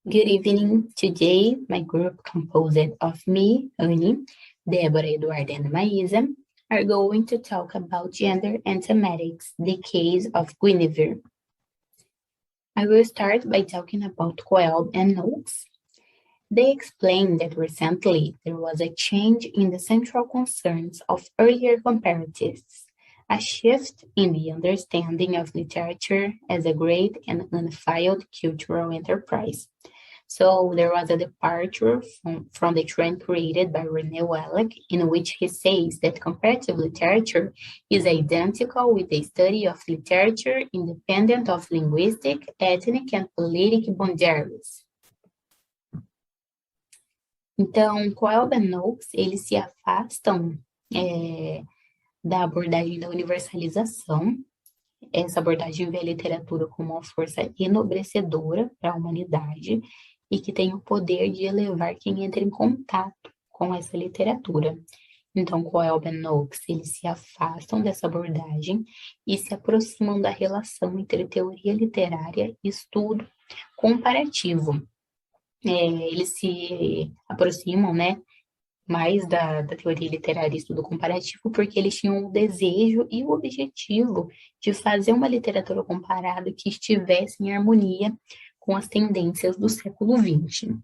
Good evening. Today, my group composed of me, Annie, Deborah, Eduardo, and Maísa are going to talk about gender and thematics, the case of Guinevere. I will start by talking about Coelho and Noakes. They explained that recently there was a change in the central concerns of earlier comparatives, a shift in the understanding of literature as a great and unfiled cultural enterprise. So there was a departure from the trend created by René Wellek, in which he says that comparative literature is identical with the study of literature independent of linguistic, ethnic, and political boundaries. Então, Coelho e Noakes, eles se afastam da abordagem da universalização. Essa abordagem vê a literatura como uma força enobrecedora para a humanidade e que tem o poder de elevar quem entra em contato com essa literatura. Então, Coelho e Noakes, eles se afastam dessa abordagem e se aproximam da relação entre teoria literária e estudo comparativo. Eles se aproximam, mais da teoria literária e estudo comparativo, porque eles tinham o desejo e o objetivo de fazer uma literatura comparada que estivesse em harmonia com as tendências do século XX.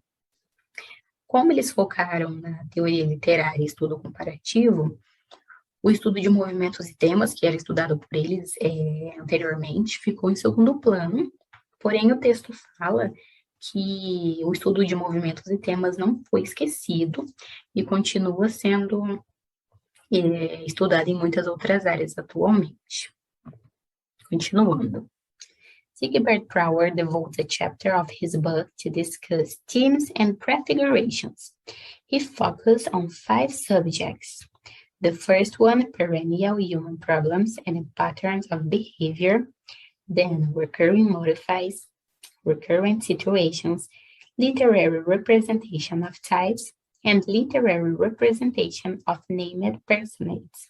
Como eles focaram na teoria literária e estudo comparativo, o estudo de movimentos e temas, que era estudado por eles anteriormente, ficou em segundo plano, porém o texto fala que o estudo de movimentos e temas não foi esquecido e continua sendo estudado em muitas outras áreas atualmente. Continuando. Sigebert Brouwer devotes a chapter of his book to discuss themes and prefigurations. He focused on 5 subjects. The first one, perennial human problems and patterns of behavior, then recurring modifiers, recurrent situations, literary representation of types, and literary representation of named personages.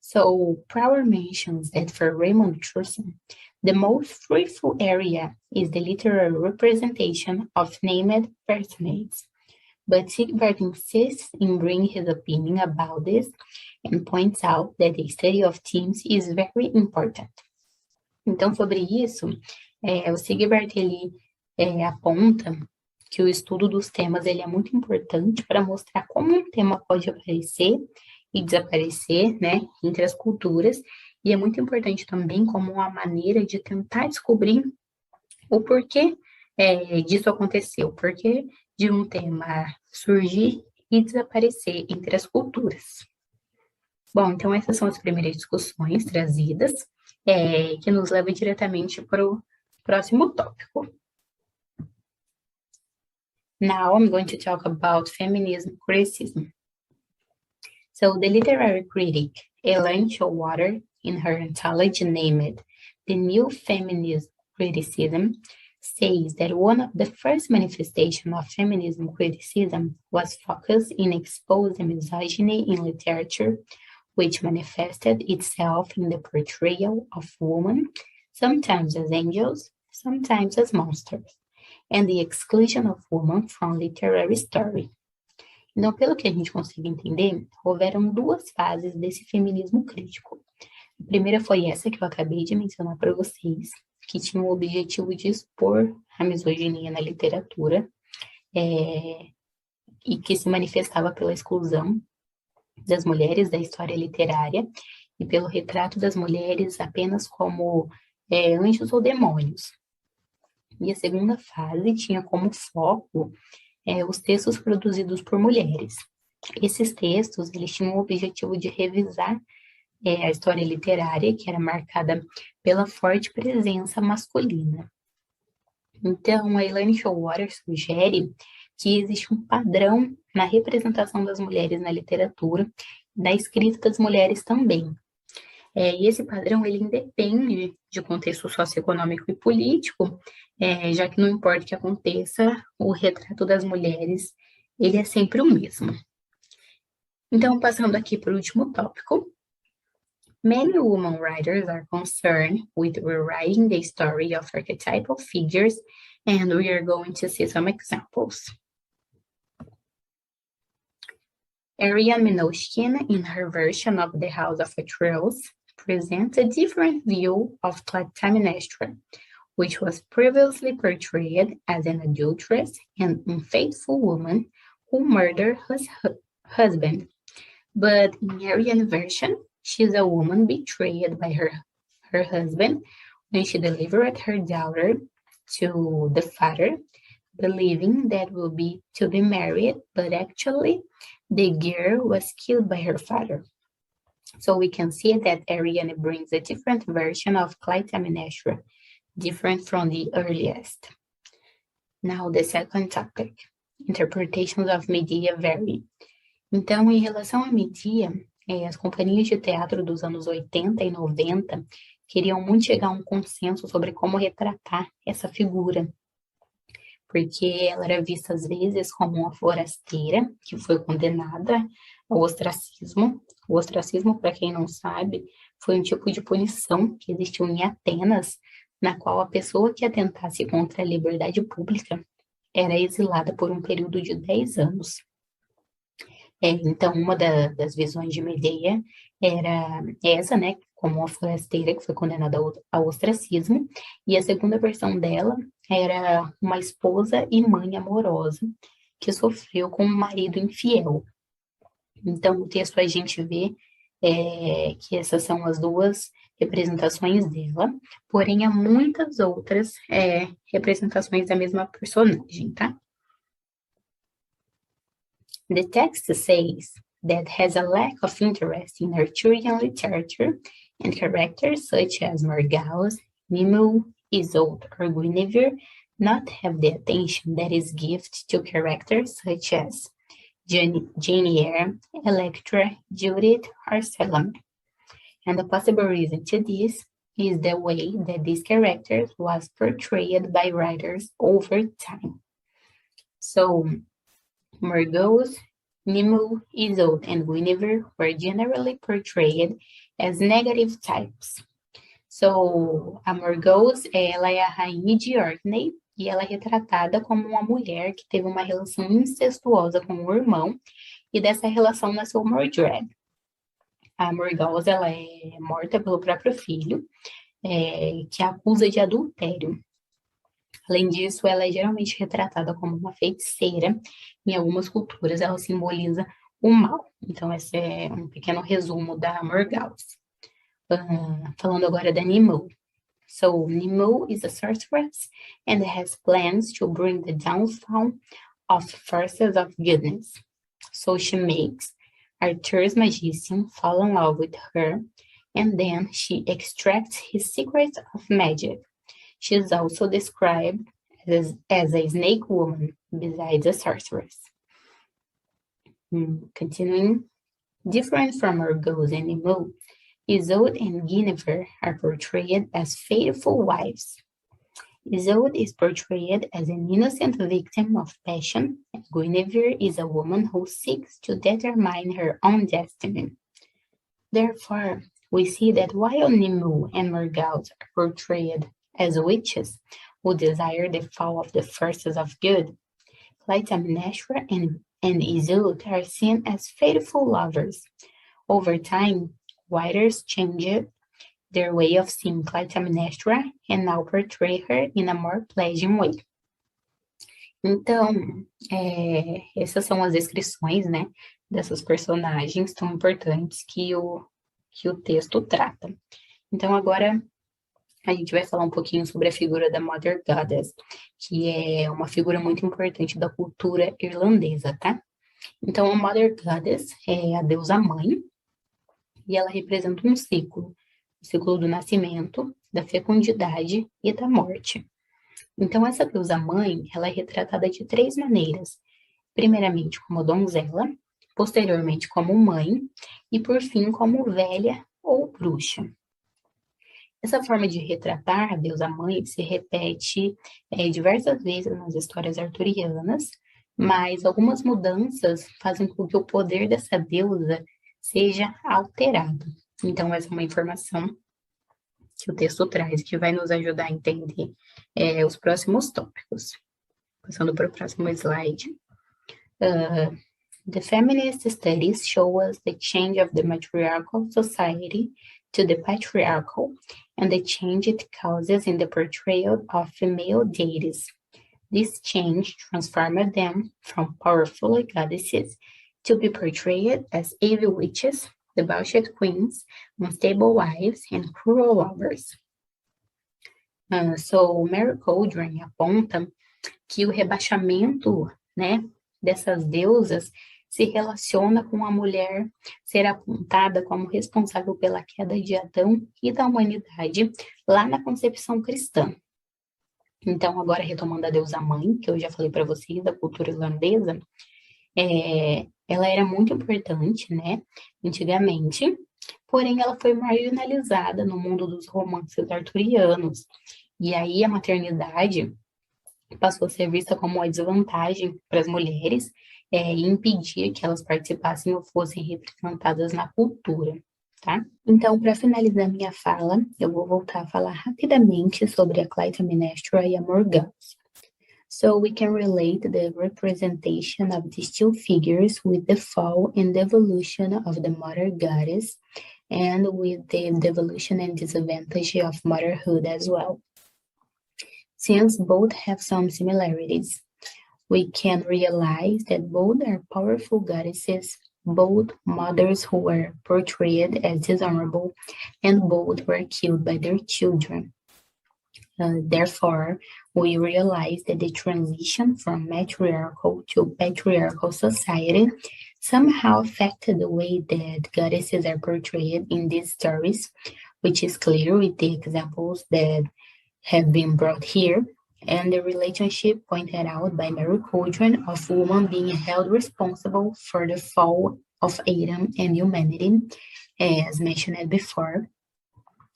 So Brouwer mentions that for Raymond Churson, the most fruitful area is the literary representation of named personages. But Sigebert insists in bringing his opinion about this and points out that the study of themes is very important. Então, sobre isso, o Sigebert, ele aponta que o estudo dos temas ele é muito importante para mostrar como um tema pode aparecer e desaparecer, entre as culturas, e é muito importante também como uma maneira de tentar descobrir o porquê disso aconteceu, o porquê de um tema surgir e desaparecer entre as culturas. Bom, então essas são as primeiras discussões trazidas, que nos levam diretamente para o próximo tópico. Now I'm going to talk about feminism criticism. So the literary critic Elaine Showalter, in her anthology named The New Feminist Criticism, says that one of the first manifestations of feminism criticism was focused in exposing misogyny in literature, which manifested itself in the portrayal of women, sometimes as angels, sometimes as monsters, and the exclusion of women from literary story. Então, pelo que a gente consegue entender, houveram 2 fases desse feminismo crítico. A primeira foi essa que eu acabei de mencionar para vocês, que tinha o objetivo de expor a misoginia na literatura e que se manifestava pela exclusão das mulheres da história literária e pelo retrato das mulheres apenas como anjos ou demônios. E a segunda fase tinha como foco os textos produzidos por mulheres. Esses textos, eles tinham o objetivo de revisar a história literária, que era marcada pela forte presença masculina. Então, a Elaine Showalter sugere que existe um padrão na representação das mulheres na literatura, da escrita das mulheres também. E esse padrão, ele independe de contexto socioeconômico e político, já que não importa o que aconteça, o retrato das mulheres, ele é sempre o mesmo. Então, passando aqui para o último tópico. Many women writers are concerned with rewriting the story of archetypal figures and we are going to see some examples. Ariane Minoshkin, in her version of The House of Atreus, presents a different view of Clytemnestra, which was previously portrayed as an adulteress and unfaithful woman who murdered her husband. But in Ariane's version, she is a woman betrayed by her husband when she delivered her daughter to the father, believing that will be to be married, but actually the girl was killed by her father. So we can see that Ariane brings a different version of Clytemnestra, different from the earliest. Now, the second topic, interpretations of Medea vary. Então, em relação a Medea, as companhias de teatro dos anos 80 e 90 queriam muito chegar a um consenso sobre como retratar essa figura, porque ela era vista às vezes como uma forasteira que foi condenada ao ostracismo. O ostracismo, para quem não sabe, foi um tipo de punição que existiu em Atenas, na qual a pessoa que atentasse contra a liberdade pública era exilada por um período de 10 anos. Então, uma das visões de Medea era essa, né, como uma forasteira que foi condenada ao ostracismo, e a segunda versão dela era uma esposa e mãe amorosa que sofreu com um marido infiel. Então, no texto a gente vê que essas são as duas representações dela, porém há muitas outras representações da mesma personagem, tá? The text says that has a lack of interest in Arthurian literature and characters such as Morgause, Nimue, Isolde, or Guinevere not have the attention that is given to characters such as Guinevere, Electra, Judith, or Salome. And the possible reason to this is the way that these characters was portrayed by writers over time. So, Morgause, Nimue, Isolde, and Guinevere were generally portrayed as negative types. So, a Morgause, ela é a rainha de Orkney, e ela é retratada como uma mulher que teve uma relação incestuosa com o irmão, e dessa relação nasceu Mordred. A Morgause, ela é morta pelo próprio filho, que a acusa de adultério. Além disso, ela é geralmente retratada como uma feiticeira. Em algumas culturas, ela simboliza o mal. Então, esse é um pequeno resumo da Morgause. Falando agora da Nimue. So, Nimue is a sorceress and has plans to bring the downfall of forces of goodness. So, she makes Arthur's magician fall in love with her, and then she extracts his secrets of magic. She is also described as a snake woman, besides a sorceress. Continuing, different from Morgause and Nimue, Isolde and Guinevere are portrayed as faithful wives. Isolde is portrayed as an innocent victim of passion, and Guinevere is a woman who seeks to determine her own destiny. Therefore, we see that while Nimue and Morgause are portrayed as witches who desire the fall of the forces of good, Clytemnestra and Isolde are seen as faithful lovers. Over time, writers changed their way of seeing Clytemnestra and now portray her in a more pleasing way. Então, essas são as descrições, né, dessas personagens tão importantes que o texto trata. Então, agora a gente vai falar um pouquinho sobre a figura da Mother Goddess, que é uma figura muito importante da cultura irlandesa, tá? Então, a Mother Goddess é a deusa mãe, e ela representa um ciclo, o ciclo do nascimento, da fecundidade e da morte. Então, essa deusa mãe, ela é retratada de 3 maneiras. Primeiramente, como donzela, posteriormente como mãe, e por fim, como velha ou bruxa. Essa forma de retratar a deusa mãe se repete diversas vezes nas histórias arturianas, mas algumas mudanças fazem com que o poder dessa deusa seja alterado. Então, essa é uma informação que o texto traz, que vai nos ajudar a entender os próximos tópicos. Passando para o próximo slide. The feminist studies show us the change of the matriarchal society to the patriarchal and the change it causes in the portrayal of female deities. This change transformed them from powerful goddesses to be portrayed as evil witches, debauched queens, unstable wives, and cruel lovers. So Mary Coldren aponta que o rebaixamento, né, dessas deusas se relaciona com a mulher ser apontada como responsável pela queda de Adão e da humanidade lá na concepção cristã. Então, agora retomando a deusa mãe, que eu já falei para vocês, da cultura irlandesa, ela era muito importante, né, antigamente, porém ela foi marginalizada no mundo dos romances arturianos. E aí a maternidade passou a ser vista como uma desvantagem para as mulheres e impedir que elas participassem ou fossem representadas na cultura, tá? Então, para finalizar minha fala, eu vou voltar a falar rapidamente sobre a Clytemnestra e a Morgause. So we can relate the representation of these two figures with the fall and devolution of the mother goddess and with the devolution and disadvantage of motherhood as well. Since both have some similarities, we can realize that both are powerful goddesses, both mothers who were portrayed as dishonorable, and both were killed by their children. Therefore, we realize that the transition from matriarchal to patriarchal society somehow affected the way that goddesses are portrayed in these stories, which is clear with the examples that have been brought here, and the relationship pointed out by Mary Coldren of woman being held responsible for the fall of Adam and humanity, as mentioned before.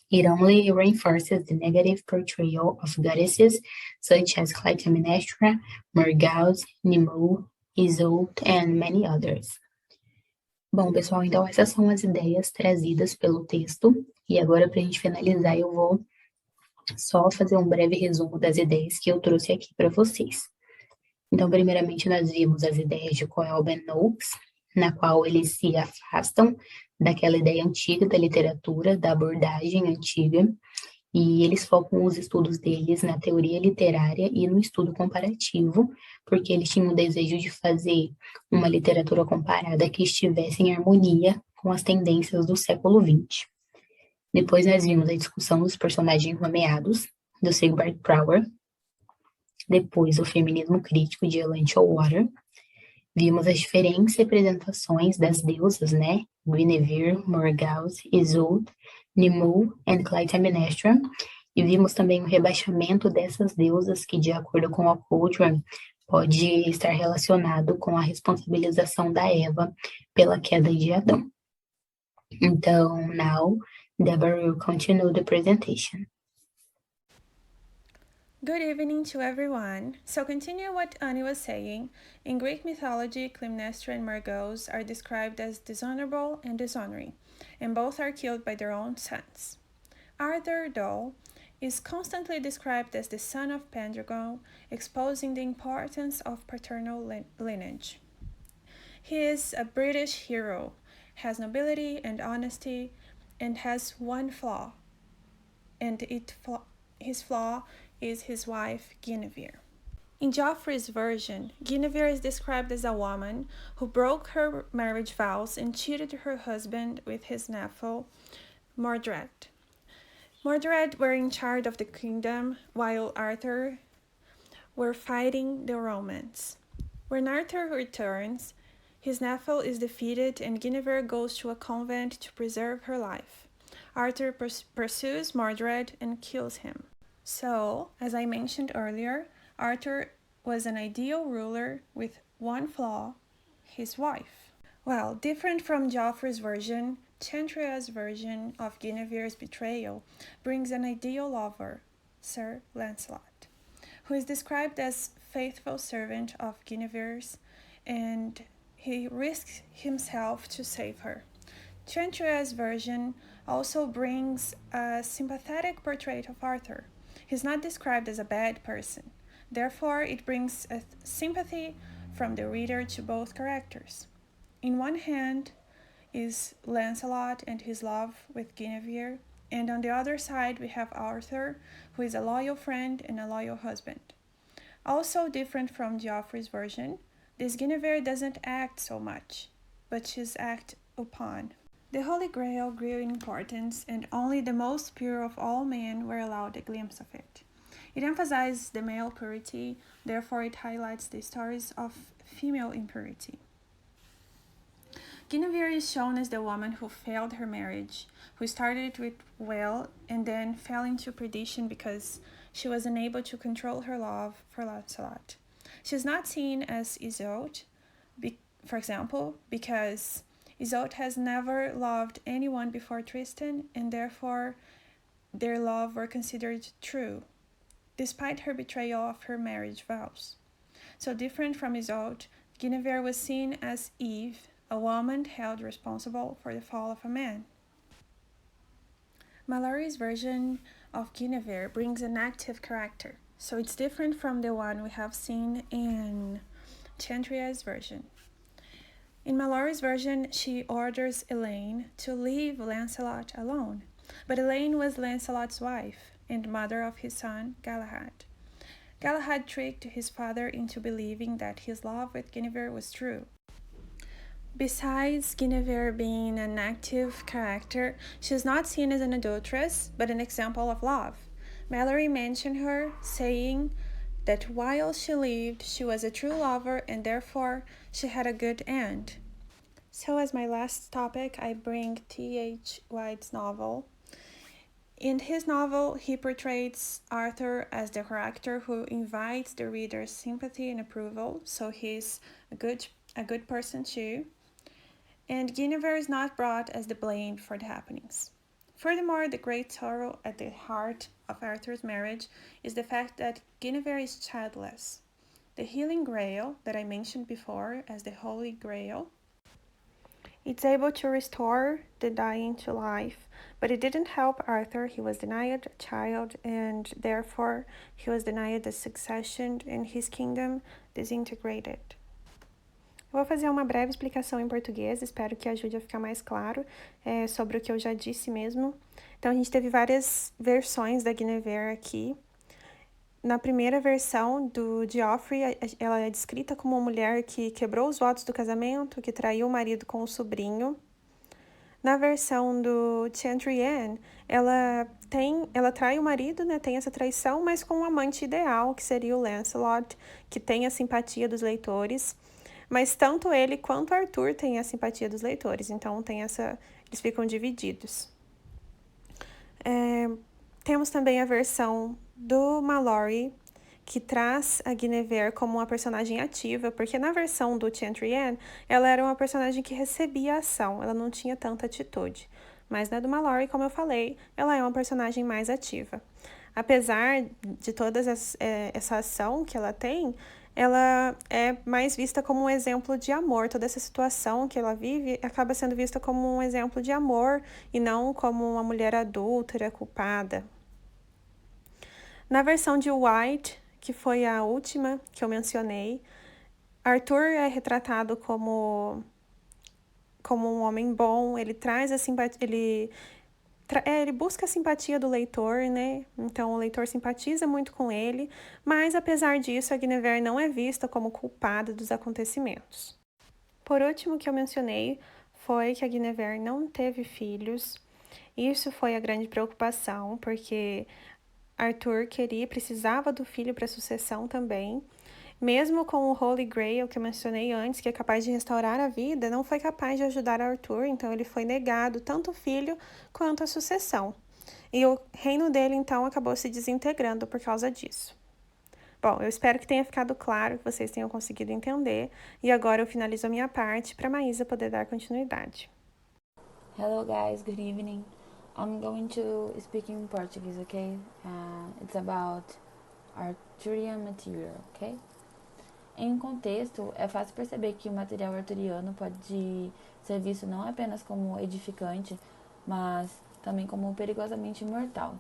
It only reinforces the negative portrayal of goddesses such as Clytemnestra, Morgause, Nimue, Isolde, and many others. Bom, pessoal, então essas são as ideias trazidas pelo texto, e agora para a gente finalizar eu vou só fazer um breve resumo das ideias que eu trouxe aqui para vocês. Então, primeiramente, nós vimos as ideias de Coelho e Noakes, na qual eles se afastam daquela ideia antiga da literatura, da abordagem antiga, e eles focam os estudos deles na teoria literária e no estudo comparativo, porque eles tinham o desejo de fazer uma literatura comparada que estivesse em harmonia com as tendências do século XX. Depois nós vimos a discussão dos personagens nomeados, do Sigurd Prower. Depois o feminismo crítico de Ellen Showalter. Vimos as diferentes representações das deusas, né? Guinevere, Morgause, Isolde, Nimue e Clytemnestra. E vimos também o rebaixamento dessas deusas que, de acordo com a Coldren, pode estar relacionado com a responsabilização da Eva pela queda de Adão. Então, now, Deborah will continue the presentation. Good evening to everyone. So continue what Annie was saying. In Greek mythology, Clytemnestra and Morgause are described as dishonorable and dishonoring, and both are killed by their own sons. Arthur, though, is constantly described as the son of Pendragon, exposing the importance of paternal lineage. He is a British hero, has nobility and honesty, and has one flaw, and his flaw is his wife, Guinevere. In Geoffrey's version, Guinevere is described as a woman who broke her marriage vows and cheated her husband with his nephew, Mordred. Mordred were in charge of the kingdom, while Arthur were fighting the Romans. When Arthur returns, his nephew is defeated and Guinevere goes to a convent to preserve her life. Arthur pursues Mordred and kills him. So, as I mentioned earlier, Arthur was an ideal ruler with one flaw, his wife. Well, different from Geoffrey's version, Chantria's version of Guinevere's betrayal brings an ideal lover, Sir Lancelot, who is described as faithful servant of Guinevere's, and he risks himself to save her. Chantria's version also brings a sympathetic portrait of Arthur. He's not described as a bad person. Therefore, it brings a sympathy from the reader to both characters. In one hand is Lancelot and his love with Guinevere, and on the other side we have Arthur, who is a loyal friend and a loyal husband. Also different from Geoffrey's version, this Guinevere doesn't act so much, but she's acted upon. The Holy Grail grew in importance, and only the most pure of all men were allowed a glimpse of it. It emphasizes the male purity, therefore it highlights the stories of female impurity. Guinevere is shown as the woman who failed her marriage, who started it well and then fell into perdition because she was unable to control her love for Lancelot. She is not seen as Isolde, for example, because Isolde has never loved anyone before Tristan, and therefore their love were considered true, despite her betrayal of her marriage vows. So different from Isolde, Guinevere was seen as Eve, a woman held responsible for the fall of a man. Malory's version of Guinevere brings an active character, so it's different from the one we have seen in Chantrier's version. In Malory's version, she orders Elaine to leave Lancelot alone, but Elaine was Lancelot's wife and mother of his son, Galahad. Galahad tricked his father into believing that his love with Guinevere was true. Besides Guinevere being an active character, she is not seen as an adulteress, but an example of love. Malory mentioned her, saying that while she lived, she was a true lover and therefore she had a good end. So as my last topic, I bring T.H. White's novel. In his novel, he portrays Arthur as the character who invites the reader's sympathy and approval, so he's a good person too. And Guinevere is not brought as the blame for the happenings. Furthermore, the great sorrow at the heart of Arthur's marriage is the fact that Guinevere is childless. The healing grail that I mentioned before as the Holy Grail, it's able to restore the dying to life, but it didn't help Arthur. He was denied a child, and therefore he was denied the succession in his kingdom disintegrated. Eu vou fazer uma breve explicação em português, espero que ajude a ficar mais claro sobre o que eu já disse mesmo. Então, a gente teve várias versões da Guinevere aqui. Na primeira versão do Geoffrey, ela é descrita como uma mulher que quebrou os votos do casamento, que traiu o marido com o sobrinho. Na versão do Chantrien, ela trai o marido, né, tem essa traição, mas com um amante ideal, que seria o Lancelot, que tem a simpatia dos leitores. Mas tanto ele quanto Arthur têm a simpatia dos leitores, então eles ficam divididos. Temos também a versão do Malory, que traz a Guinevere como uma personagem ativa, porque na versão do Chantrien, ela era uma personagem que recebia ação, ela não tinha tanta atitude. Mas na do Malory, como eu falei, ela é uma personagem mais ativa. Apesar de toda essa ação que ela tem, ela é mais vista como um exemplo de amor. Toda essa situação que ela vive acaba sendo vista como um exemplo de amor e não como uma mulher adúltera, culpada. Na versão de White, que foi a última que eu mencionei, Arthur é retratado como um homem bom, ele traz a simpatia, ele busca a simpatia do leitor, né? Então o leitor simpatiza muito com ele, mas apesar disso, a Guinevere não é vista como culpada dos acontecimentos. Por último, que eu mencionei foi que a Guinevere não teve filhos. Isso foi a grande preocupação, porque Arthur precisava do filho para a sucessão também. Mesmo com o Holy Grail, que eu mencionei antes, que é capaz de restaurar a vida, não foi capaz de ajudar Arthur, então ele foi negado tanto o filho quanto a sucessão. E o reino dele, então, acabou se desintegrando por causa disso. Bom, eu espero que tenha ficado claro, que vocês tenham conseguido entender, e agora eu finalizo a minha parte para a Maísa poder dar continuidade. Hello guys, good evening. I'm going to speak in Portuguese, okay? It's about Arthurian material, okay? Em um contexto, é fácil perceber que o material arturiano pode ser visto não apenas como edificante, mas também como perigosamente imortal.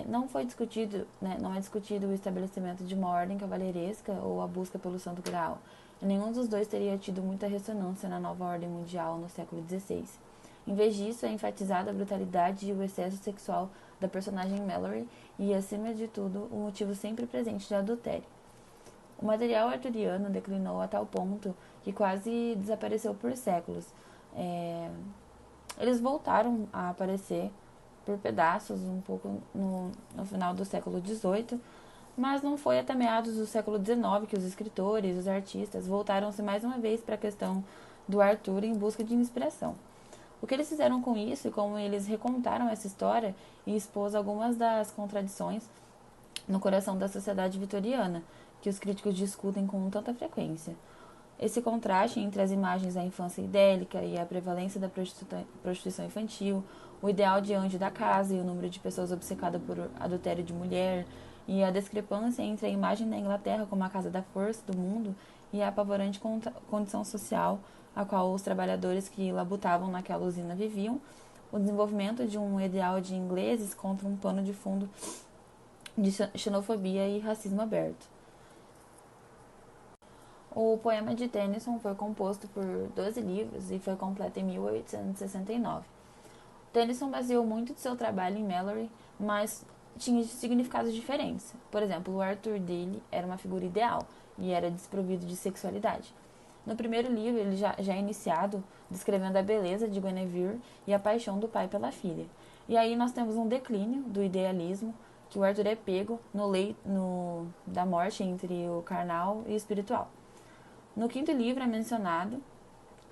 Não foi discutido, né, não é discutido o estabelecimento de uma ordem cavalheiresca ou a busca pelo Santo Graal. Nenhum dos dois teria tido muita ressonância na nova ordem mundial no século XVI. Em vez disso, é enfatizada a brutalidade e o excesso sexual da personagem Mallory e, acima de tudo, o motivo sempre presente de adultério. O material arturiano declinou a tal ponto que quase desapareceu por séculos. Eles voltaram a aparecer por pedaços um pouco no final do século XVIII, mas não foi até meados do século XIX que os escritores, os artistas, voltaram-se mais uma vez para a questão do Arthur em busca de inspiração. O que eles fizeram com isso e como eles recontaram essa história e expôs algumas das contradições no coração da sociedade vitoriana, que os críticos discutem com tanta frequência. Esse contraste entre as imagens da infância idélica e a prevalência da prostituição infantil, o ideal de anjo da casa e o número de pessoas obcecadas por adultério de mulher, e a discrepância entre a imagem da Inglaterra como a casa da força do mundo e a apavorante condição social a qual os trabalhadores que labutavam naquela usina viviam, o desenvolvimento de um ideal de ingleses contra um pano de fundo de xenofobia e racismo aberto. O poema de Tennyson foi composto por 12 livros e foi completo em 1869. Tennyson baseou muito de seu trabalho em Mallory, mas tinha significados diferentes. Por exemplo, o Arthur dele era uma figura ideal e era desprovido de sexualidade. No primeiro livro, ele já é iniciado descrevendo a beleza de Guinevere e a paixão do pai pela filha. E aí nós temos um declínio do idealismo, que o Arthur é pego no leito da morte entre o carnal e o espiritual. No quinto livro é mencionado,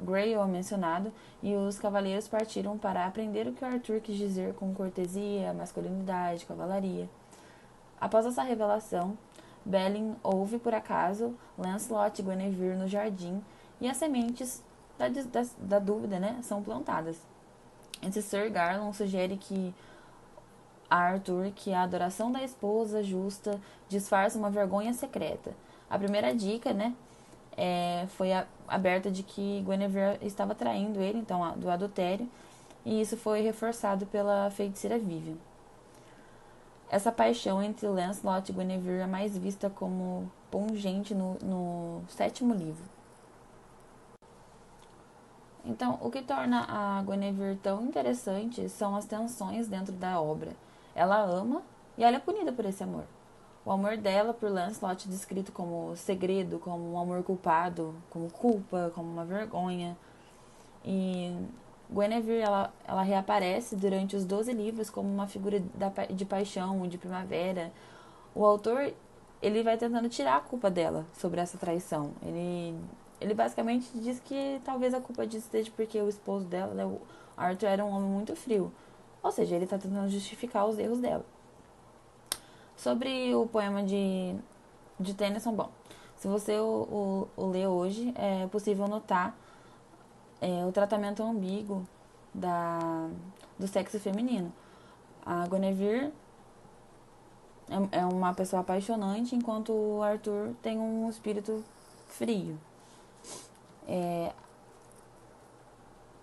Grayle é mencionado, e os cavaleiros partiram para aprender o que o Arthur quis dizer com cortesia, masculinidade, cavalaria. Após essa revelação, Belin ouve por acaso Lancelot e Guinevere no jardim e as sementes da dúvida, né, são plantadas. Esse Sir Garlon sugere a Arthur que a adoração da esposa justa disfarça uma vergonha secreta. A primeira dica, né, foi aberta de que Guinevere estava traindo ele, então, do adultério, e isso foi reforçado pela feiticeira Vivian. Essa paixão entre Lancelot e Guinevere é mais vista como pungente no sétimo livro. Então, o que torna a Guinevere tão interessante são as tensões dentro da obra. Ela ama e ela é punida por esse amor. O amor dela por Lancelot é descrito como segredo, como um amor culpado, como culpa, como uma vergonha. E Guinevere, ela reaparece durante os 12 livros como uma figura de paixão, de primavera. O autor, ele vai tentando tirar a culpa dela sobre essa traição. Ele basicamente diz que talvez a culpa disso esteja porque o esposo dela, né, o Arthur, era um homem muito frio. Ou seja, ele está tentando justificar os erros dela. Sobre o poema de Tennyson, bom, se você o lê hoje, é possível notar o tratamento ambíguo do sexo feminino. A Guinevere é uma pessoa apaixonante, enquanto o Arthur tem um espírito frio.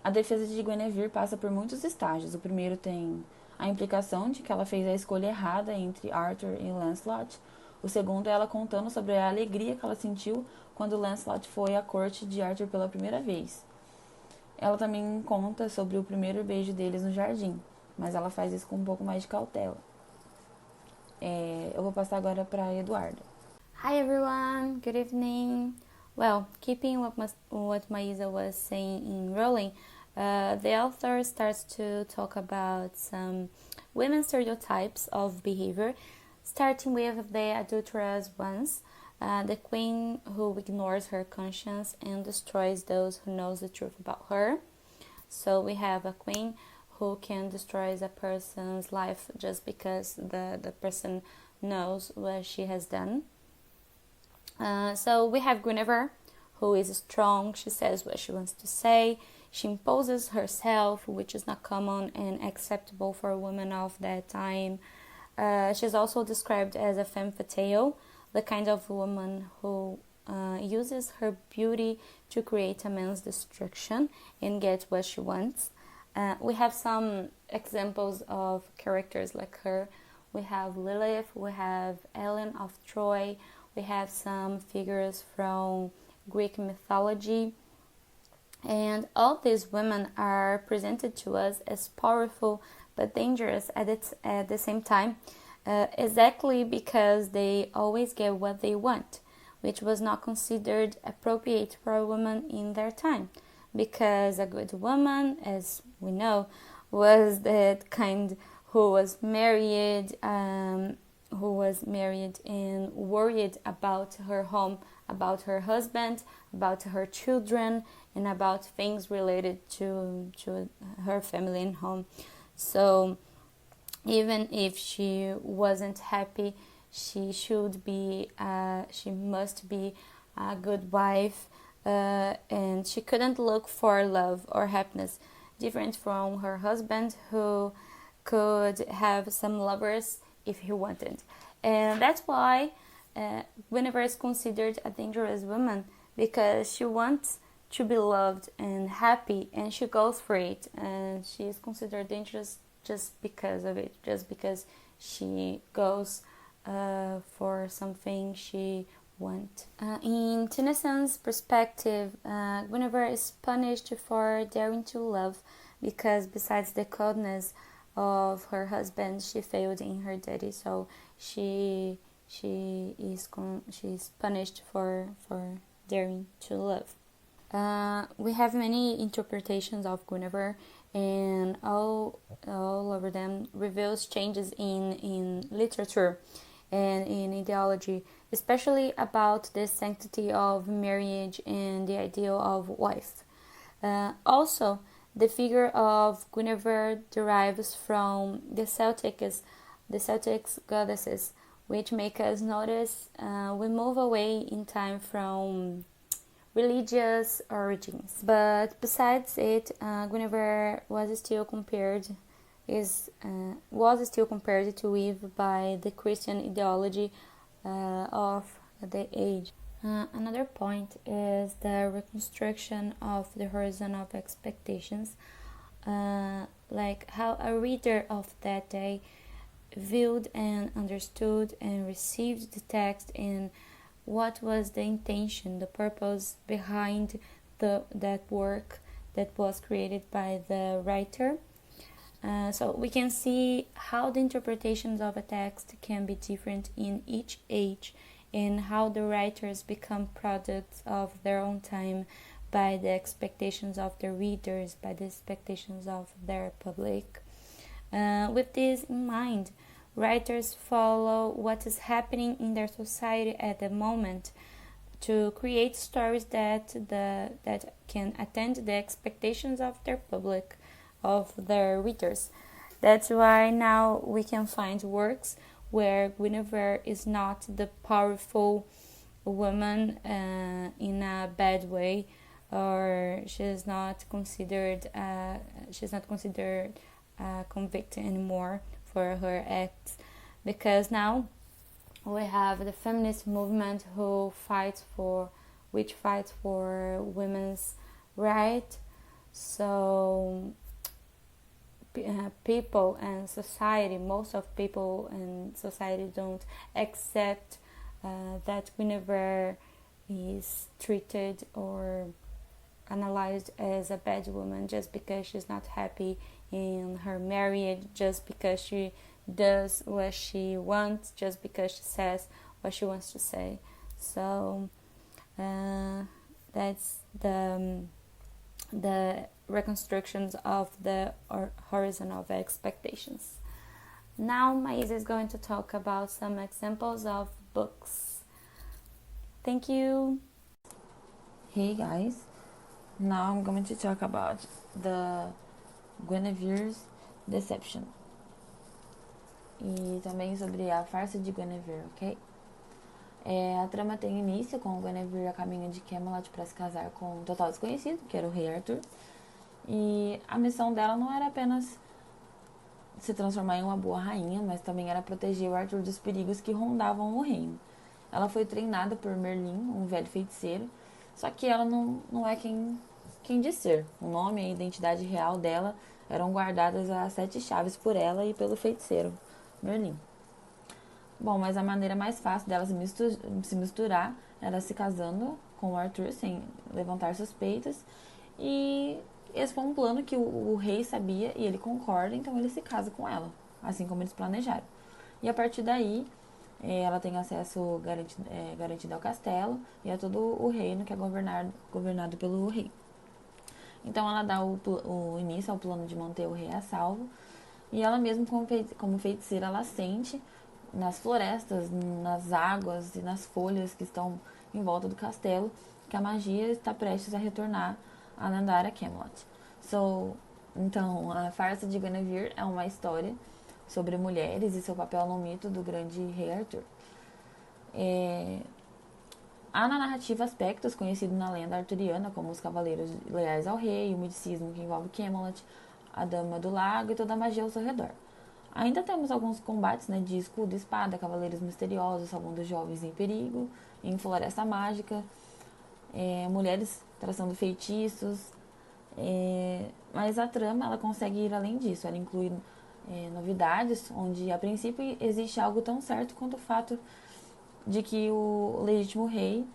A defesa de Guinevere passa por muitos estágios. O primeiro tem a implicação de que ela fez a escolha errada entre Arthur e Lancelot. O segundo é ela contando sobre a alegria que ela sentiu quando Lancelot foi à corte de Arthur pela primeira vez. Ela também conta sobre o primeiro beijo deles no jardim, mas ela faz isso com um pouco mais de cautela. Eu vou passar agora para Eduardo. Hi everyone, good evening. Well, keeping what Maisa was saying in Rolling, the author starts to talk about some women stereotypes of behavior, starting with the adulterous ones, the queen who ignores her conscience and destroys those who knows the truth about her. So we have a queen who can destroy a person's life just because the person knows what she has done. So we have Guinevere, who is strong. She says what she wants to say. She imposes herself, which is not common and acceptable for a woman of that time. She's also described as a femme fatale, the kind of woman who uses her beauty to create a man's destruction and get what she wants. We have some examples of characters like her. We have Lilith, we have Ellen of Troy, we have some figures from Greek mythology, and all these women are presented to us as powerful but dangerous at the same time, exactly because they always get what they want, which was not considered appropriate for a woman in their time, because a good woman, as we know, was that kind who was married, and worried about her home, about her husband, about her children, and about things related to her family and home. So even if she wasn't happy, she must be a good wife, and she couldn't look for love or happiness, different from her husband, who could have some lovers if he wanted. And that's why Guinevere is considered a dangerous woman, because she wants to be loved and happy, and she goes for it, and she is considered dangerous just because of it, just because she goes for something she wants. In Tennyson's perspective, Guinevere is punished for daring to love, because besides the coldness of her husband, she failed in her duty. So she is punished for daring to love. We have many interpretations of Guinevere, and all over them reveals changes in literature and in ideology, especially about the sanctity of marriage and the ideal of wife. Also, the figure of Guinevere derives from the Celtics goddesses, which make us notice we move away in time from religious origins. But besides it, Guinevere was still compared to Eve by the Christian ideology of the age. Another point is the reconstruction of the horizon of expectations, like how a reader of that day viewed and understood and received the text, and what was the intention, the purpose behind that work that was created by the writer. So we can see how the interpretations of a text can be different in each age, and how the writers become products of their own time by the expectations of their readers, by the expectations of their public. With this in mind, writers follow what is happening in their society at the moment to create stories that can attend the expectations of their public, of their readers. That's why now we can find works where Guinevere is not the powerful woman in a bad way, or she's not considered convicted anymore for her acts, because now we have the feminist movement which fights for women's right. So people and society, most of people in society don't accept that Guinevere is treated or analyzed as a bad woman just because she's not happy in her marriage, just because she does what she wants, just because she says what she wants to say. So that's the reconstructions of the horizon of expectations. Now Maisa is going to talk about some examples of books. Thank you. Hey guys, now I'm going to talk about the Guinevere's Deception e também sobre a farsa de Guinevere, ok? A trama tem início com Guinevere a caminho de Camelot para se casar com um total desconhecido, que era o rei Arthur. E a missão dela não era apenas se transformar em uma boa rainha, mas também era proteger o Arthur dos perigos que rondavam o reino. Ela foi treinada por Merlin, um velho feiticeiro, só que ela não é quem diz ser. O nome e a identidade real dela eram guardadas as 7 chaves por ela e pelo feiticeiro Merlin. Bom, mas a maneira mais fácil dela se misturar era se casando com o Arthur sem levantar suspeitas. E esse foi um plano que o rei sabia e ele concorda, então ele se casa com ela, assim como eles planejaram. E a partir daí, ela tem acesso garantido ao castelo e a todo o reino que é governado pelo rei. Então ela dá o início ao plano de manter o rei a salvo. E ela mesma, como feiticeira, ela sente nas florestas, nas águas e nas folhas que estão em volta do castelo que a magia está prestes a retornar à lendária Camelot. Então, a farsa de Guinevere é uma história sobre mulheres e seu papel no mito do grande rei Arthur. Há na narrativa aspectos conhecidos na lenda arturiana, como os cavaleiros leais ao rei, o misticismo que envolve Camelot, a dama do lago e toda a magia ao seu redor. Ainda temos alguns combates de escudo e espada, cavaleiros misteriosos salvando jovens em perigo, em floresta mágica, mulheres traçando feitiços, mas a trama ela consegue ir além disso. Ela inclui novidades, onde a princípio existe algo tão certo quanto o fato de que o legítimo rei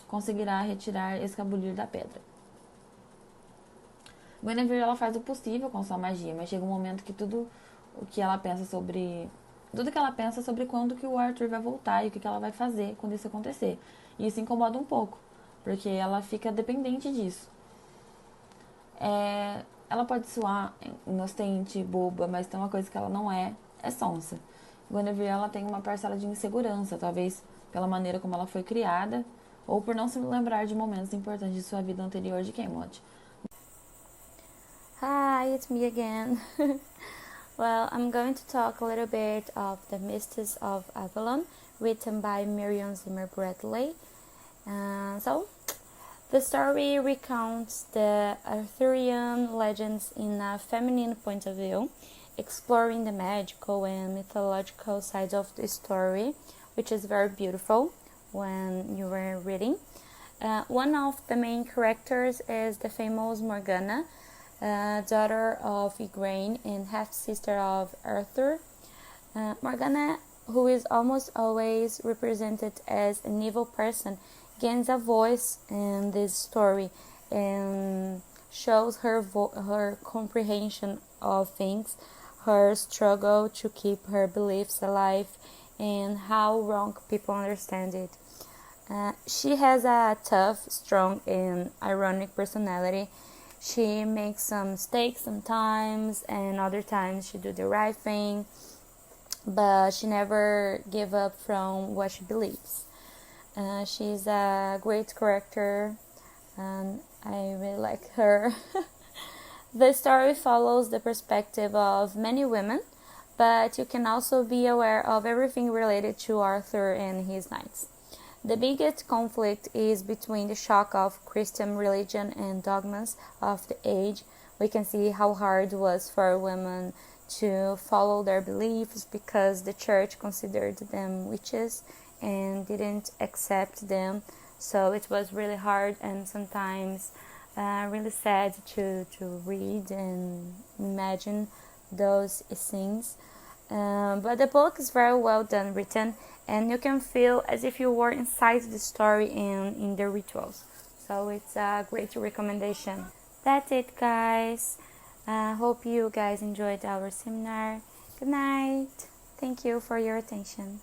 conseguirá retirar escabulir da pedra. Guinevere ela faz o possível com sua magia, mas chega um momento que tudo que ela pensa sobre quando que o Arthur vai voltar e o que ela vai fazer quando isso acontecer. E isso incomoda um pouco, porque ela fica dependente disso. Ela pode soar inocente, boba, mas tem uma coisa que ela não é sonsa. Guinevere ela tem uma parcela de insegurança, talvez pela maneira como ela foi criada, ou por não se lembrar de momentos importantes de sua vida anterior de Camelot. Hi, it's me again. Well, I'm going to talk a little bit of The Mistress of Avalon, written by Marion Zimmer Bradley. The story recounts the Arthurian legends in a feminine point of view, exploring the magical and mythological sides of the story, which is very beautiful when you were reading. One of the main characters is the famous Morgana, daughter of Igraine and half-sister of Arthur. Morgana, who is almost always represented as an evil person, gains a voice in this story and shows her comprehension of things, her struggle to keep her beliefs alive, and how wrong people understand it. She has a tough, strong, and ironic personality. She makes some mistakes sometimes, and other times she do the right thing, but she never give up from what she believes. She's a great character, and I really like her. The story follows the perspective of many women, but you can also be aware of everything related to Arthur and his knights. The biggest conflict is between the shock of Christian religion and dogmas of the age. We can see how hard it was for women to follow their beliefs because the church considered them witches and didn't accept them. So it was really hard and sometimes really sad to read and imagine those scenes. But the book is very well done, written, and you can feel as if you were inside the story and in the rituals. So it's a great recommendation. That's it, guys. Hope you guys enjoyed our seminar. Good night. Thank you for your attention.